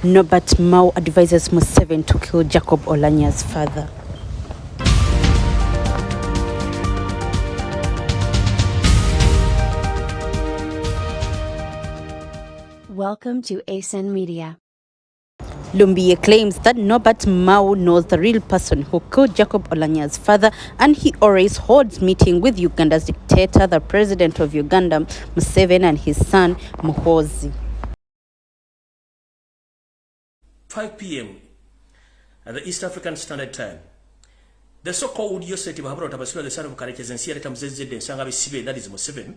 Norbert Mao advises Museveni to kill Jacob Oulanya's father. Welcome to ASN Media. Lumbuye claims that Norbert Mao knows the real person who killed Jacob Oulanya's father, and he always holds meeting with Uganda's dictator, the president of Uganda, Museveni, and his son, Muhoozi. 5 p.m. at the East African Standard Time. The so-called Yoseti Bahabura Tabasura, the son of Karekes and Sierra Tamzeze and Sangabi Sibe, that is Museveni,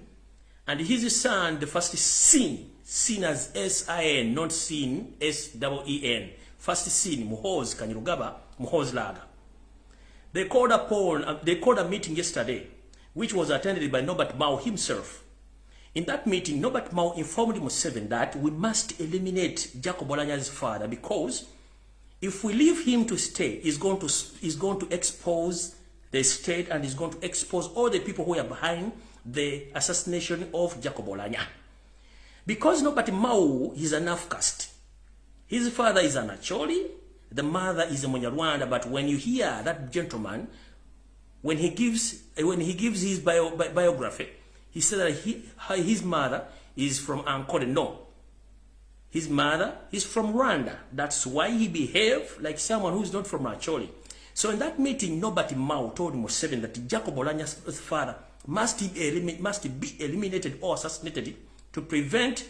and his son, the first seen as S-I-N, not seen S-E-E-N. First seen, Muhoozi Kanyirugaba, Muhoozi Laga. They called a meeting yesterday, which was attended by Norbert Mao himself. In that meeting, Norbert Mao informed Museveni that we must eliminate Jacob Oulanya's father, because if we leave him to stay, he's going to expose the state, and he's going to expose all the people who are behind the assassination of Jacob Oulanya. Because Norbert Mao is an Afcast. His father is an Acholi, the mother is a Munyarwanda, but when you hear that gentleman, when he gives his biography, he said that his mother is from Ankole. No. His mother is from Rwanda. That's why he behaved like someone who's not from Acholi. So in that meeting, Norbert Mao told Museveni that Jacob Oulanya's father must be eliminated or assassinated to prevent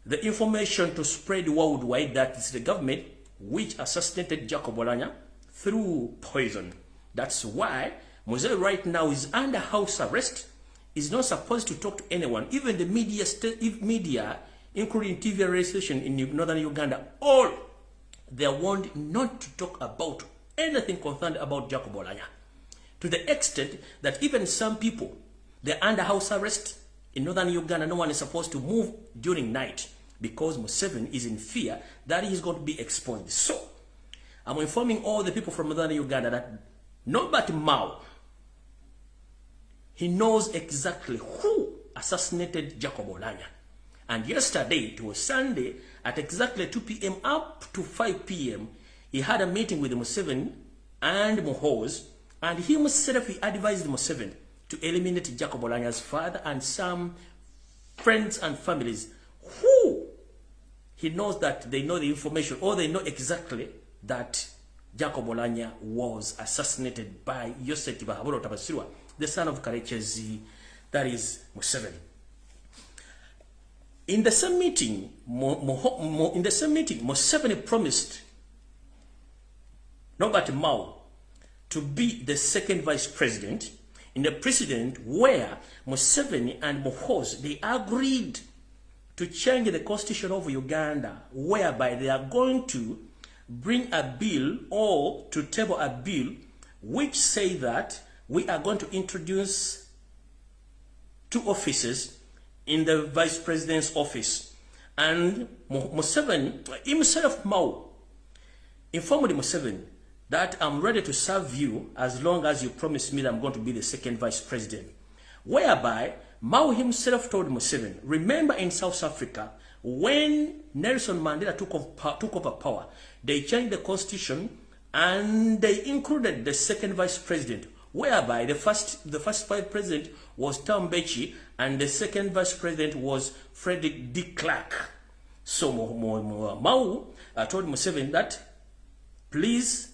the information to spread worldwide that it's the government which assassinated Jacob Oulanya through poison. That's why Museveni right now is under house arrest. Is not supposed to talk to anyone. Even the media, including TV radio station in northern Uganda, all they are warned not to talk about anything concerned about Jacob Oulanya. To the extent that even some people, they're under house arrest in northern Uganda. No one is supposed to move during night because Museveni is in fear that he is going to be exposed. So, I'm informing all the people from northern Uganda that Norbert Mao, he knows exactly who assassinated Jacob Oulanya. And yesterday, it was Sunday, at exactly 2 p.m. up to 5 p.m., he had a meeting with Museveni and Muhoozi, and he himself advised Museveni to eliminate Jacob Oulanya's father and some friends and families who he knows that they know the information, or they know exactly that Jacob Oulanya was assassinated by Yoseti Bahabura Tabasura, the son of Karekezi, that is Museveni. In the same meeting, Museveni promised Norbert Mao to be the second vice president in the precedent where Museveni and Muhoozi, they agreed to change the constitution of Uganda, whereby they are going to bring a bill or to table a bill which say that we are going to introduce 2 offices in the vice president's office. And Museveni himself, Mao, informed Museveni that I'm ready to serve you as long as you promise me that I'm going to be the second vice president. Whereby Mao himself told Museveni, remember in South Africa, when Nelson Mandela took over power, they changed the constitution and they included the second vice president, whereby the first vice president was Tom Mbeki and the second vice president was Frederick D. Clark. So Mao told Museveni that, please,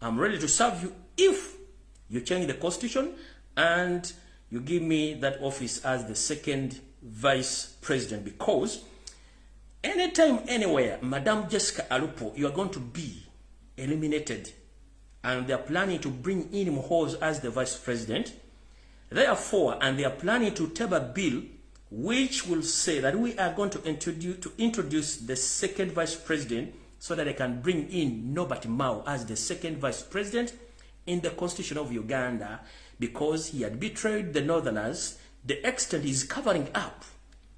I'm ready to serve you if you change the constitution and you give me that office as the second vice president, because anytime, anywhere, Madam Jessica Alupo, you are going to be eliminated. And they are planning to bring in Muhoozi as the vice president. Therefore, and they are planning to table a bill which will say that we are going to introduce the second vice president so that they can bring in Norbert Mao as the second vice president in the constitution of Uganda, because he had betrayed the northerners. The extent is covering up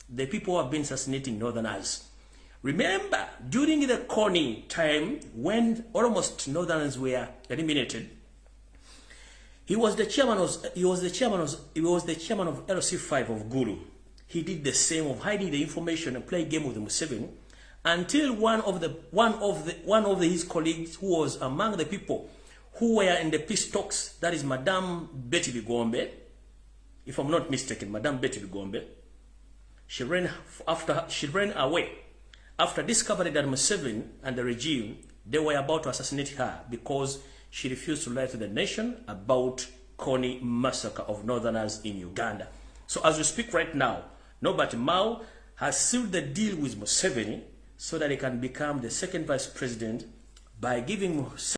the people who have been assassinating northerners. Remember, during the Kony time, when almost northerners were eliminated, he was the chairman of LC5 of Gulu. He did the same of hiding the information and play game with Museveni until one of his colleagues who was among the people who were in the peace talks, that is Madame Betty Bigombe, if I'm not mistaken, Madame Betty Bigombe, she ran away after discovering that Museveni and the regime, they were about to assassinate her because she refused to lie to the nation about Kony massacre of northerners in Uganda. So as we speak right now, Norbert Mao has sealed the deal with Museveni so that he can become the second vice president by giving